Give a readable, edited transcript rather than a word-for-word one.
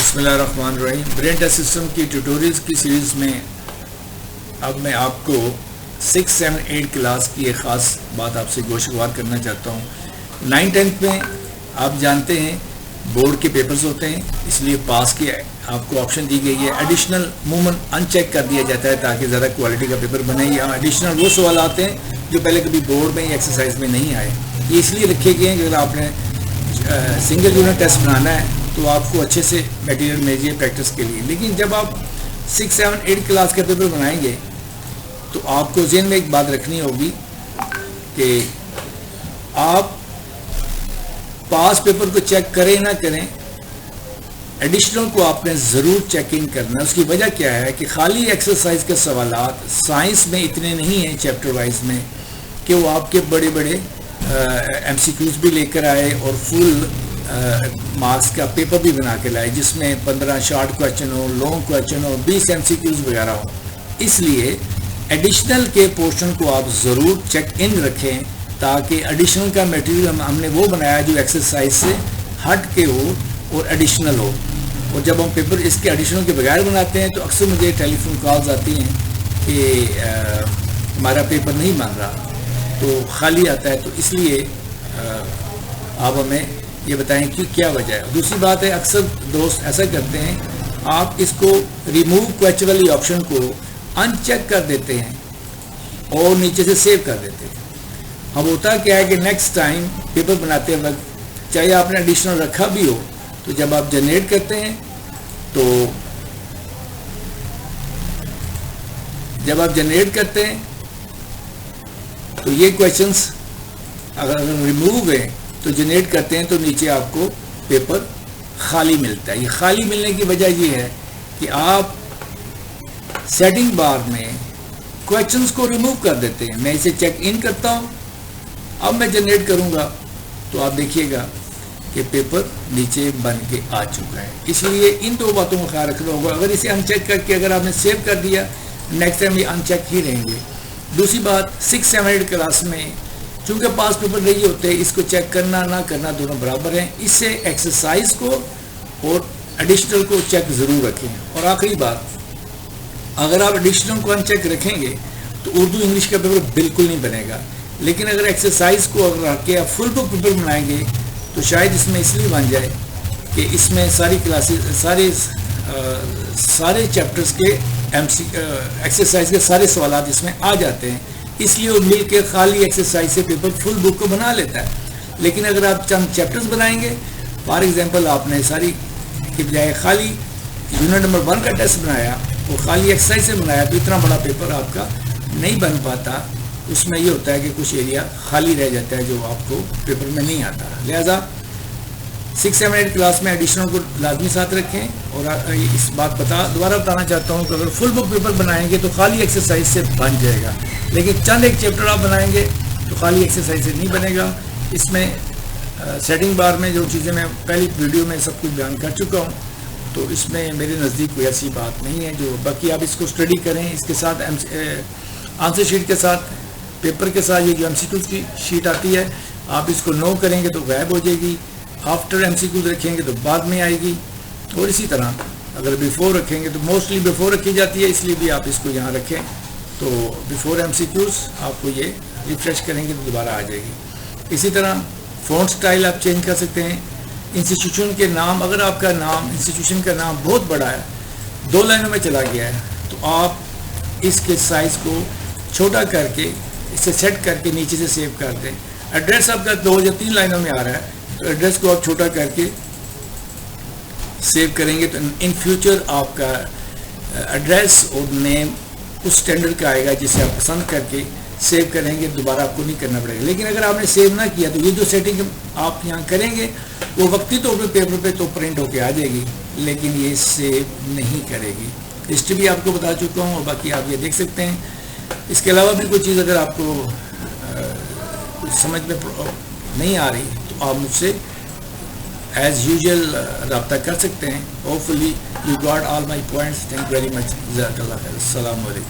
बिस्मिल्लाहिर्रहमानिर्रहीम। Brain test system की tutorials की सीरीज़ में अब मैं आपको 6, 7, 8 क्लास की एक ख़ास बात आपसे गोशगवार करना चाहता हूँ। 9, 10 में आप जानते हैं बोर्ड के पेपर्स होते हैं, इसलिए पास की आपको ऑप्शन दी गई है। एडिशनल मूवमेंट अनचेक कर दिया जाता है ताकि ज़रा क्वालिटी का पेपर बने। या एडिशनल वो सवाल आते हैं जो पहले कभी बोर्ड में या एक्सरसाइज में नहीं आए। ये इसलिए रखे गए हैं कि अगर आपने सिंगल यूनिट टेस्ट बनाना है तो आपको अच्छे से मटेरियल मिल जाए प्रैक्टिस के लिए। लेकिन जब आप 6, 7, 8 क्लास का पेपर बनाएंगे तो आपको ज़हन में एक बात रखनी होगी कि आप पास पेपर को चेक करें ना करें, एडिशनल को आपने ज़रूर चेक इन करना है। उसकी वजह क्या है कि खाली एक्सरसाइज के सवालात साइंस में इतने नहीं हैं चैप्टर वाइज में कि वो आपके बड़े बड़े MCQs भी लेकर आए और फुल मार्क्स का पेपर भी बना के लाए जिसमें 15 शॉर्ट क्वेश्चन हो, लॉन्ग क्वेश्चन हो, 20 MCQs वगैरह हो। इसलिए एडिशनल के पोर्शन को आप ज़रूर चेक इन रखें ताकि एडिशनल का मटेरियल हमने वो बनाया जो एक्सरसाइज से हट के हो और एडिशनल हो। और जब हम पेपर इसके एडिशनल के बगैर बनाते हैं तो अक्सर मुझे टेलीफोन कॉल्स आती हैं कि हमारा पेपर नहीं बन रहा, तो खाली आता है। तो इसलिए आप हमें ये बताएं कि क्या वजह है। दूसरी बात है, अक्सर दोस्त ऐसा करते हैं, आप इसको रिमूव क्वेश्चन वाली ऑप्शन को अनचेक कर देते हैं और नीचे से सेव कर देते हैं। अब होता क्या है कि नेक्स्ट टाइम पेपर बनाते वक्त चाहे आपने एडिशनल रखा भी हो तो जब आप जनरेट करते हैं तो ये क्वेश्चंस अगर रिमूव हुए तो जनरेट करते हैं तो नीचे आपको पेपर खाली मिलता है। ये खाली मिलने की वजह ये है कि आप सेटिंग बार में क्वेश्चंस को रिमूव कर देते हैं। मैं इसे चेक इन करता हूँ, अब मैं जनरेट करूँगा तो आप देखिएगा कि पेपर नीचे बन के आ चुका है। इसलिए इन दो बातों का ख्याल रखना होगा। अगर इसे अनचेक करके अगर आपने सेव कर दिया, नेक्स्ट टाइम ये अनचेक ही रहेंगे। दूसरी बात, 6, 7, 8 क्लास में चूँकि पास पेपर नहीं होते, इसको चेक करना ना करना दोनों बराबर हैं। इससे एक्सरसाइज को और एडिशनल को चेक ज़रूर रखें। और आखिरी बात, अगर आप एडिशनल को अनचेक रखेंगे तो उर्दू इंग्लिश का पेपर बिल्कुल नहीं बनेगा। लेकिन अगर एक्सरसाइज को अगर रख के आप फुल बुक पेपर बनाएंगे तो शायद इसमें इसलिए बन जाए कि इसमें सारी क्लासेस सारे चैप्टर्स के एक्सरसाइज के सारे सवाल इसमें आ जाते हैं, इसलिए वो मिल के खाली एक्सरसाइज से पेपर फुल बुक को बना लेता है। लेकिन अगर आप चंद चैप्टर्स बनाएंगे, फॉर एग्जांपल आपने सारी की बजाय खाली यूनिट नंबर 1 का टेस्ट बनाया और खाली एक्सरसाइज से बनाया तो इतना बड़ा पेपर आपका नहीं बन पाता। उसमें ये होता है कि कुछ एरिया खाली रह जाता है जो आपको पेपर में नहीं आता। लिहाजा 6, 7, 8 क्लास में एडिशनल को लाजमी साथ रखें। और इस बात दोबारा बताना चाहता हूँ कि अगर फुल बुक पेपर बनाएंगे तो खाली एक्सरसाइज से बन जाएगा, लेकिन चंद एक चैप्टर आप बनाएंगे तो खाली एक्सरसाइज से नहीं बनेगा। इसमें सेटिंग बार में जो चीज़ें मैं पहली वीडियो में सब कुछ बयान कर चुका हूँ, तो इसमें मेरे नज़दीक कोई ऐसी बात नहीं है जो बाकी आप इसको स्टडी करें। इसके साथ आंसर शीट के साथ पेपर के साथ ये जो MCQs की शीट आती है, आप इसको नो करेंगे तो गायब हो जाएगी, आफ्टर MCQs रखेंगे तो बाद में आएगी। और इसी तरह अगर बिफोर रखेंगे तो मोस्टली बिफोर रखी जाती है, इसलिए भी आप इसको यहाँ रखें तो बिफोर MCQs आपको ये रिफ्रेश करेंगे तो दोबारा आ जाएगी। इसी तरह फ़ॉन्ट स्टाइल आप चेंज कर सकते हैं। इंस्टीट्यूशन के नाम, अगर आपका नाम इंस्टीट्यूशन का नाम बहुत बड़ा है, 2 लाइनों में चला गया है, तो आप इसके साइज़ को छोटा करके इसे सेट करके नीचे से सेव कर दें। एड्रेस आपका 2 या 3 लाइनों में आ रहा है तो एड्रेस को आप छोटा करके सेव करेंगे तो इन फ्यूचर आपका एड्रेस और नेम उस स्टैंडर्ड का आएगा जिसे आप पसंद करके सेव करेंगे, दोबारा आपको नहीं करना पड़ेगा। लेकिन अगर आपने सेव ना किया तो ये जो सेटिंग आप यहाँ करेंगे वो वक्ती तौर पर पेपर पे तो प्रिंट होके आ जाएगी, लेकिन ये सेव नहीं करेगी। हिस्ट्री भी आपको बता चुका हूँ और बाकी आप ये देख सकते हैं। इसके अलावा भी कोई चीज़ अगर आपको समझ में नहीं आ रही तो आप मुझसे एज यूजुअल रब्ता कर सकते हैं। Hopefully you got all my points. Thank you very much. जज़ाकल्लाह खैर। अस्सलाम वालेकुम।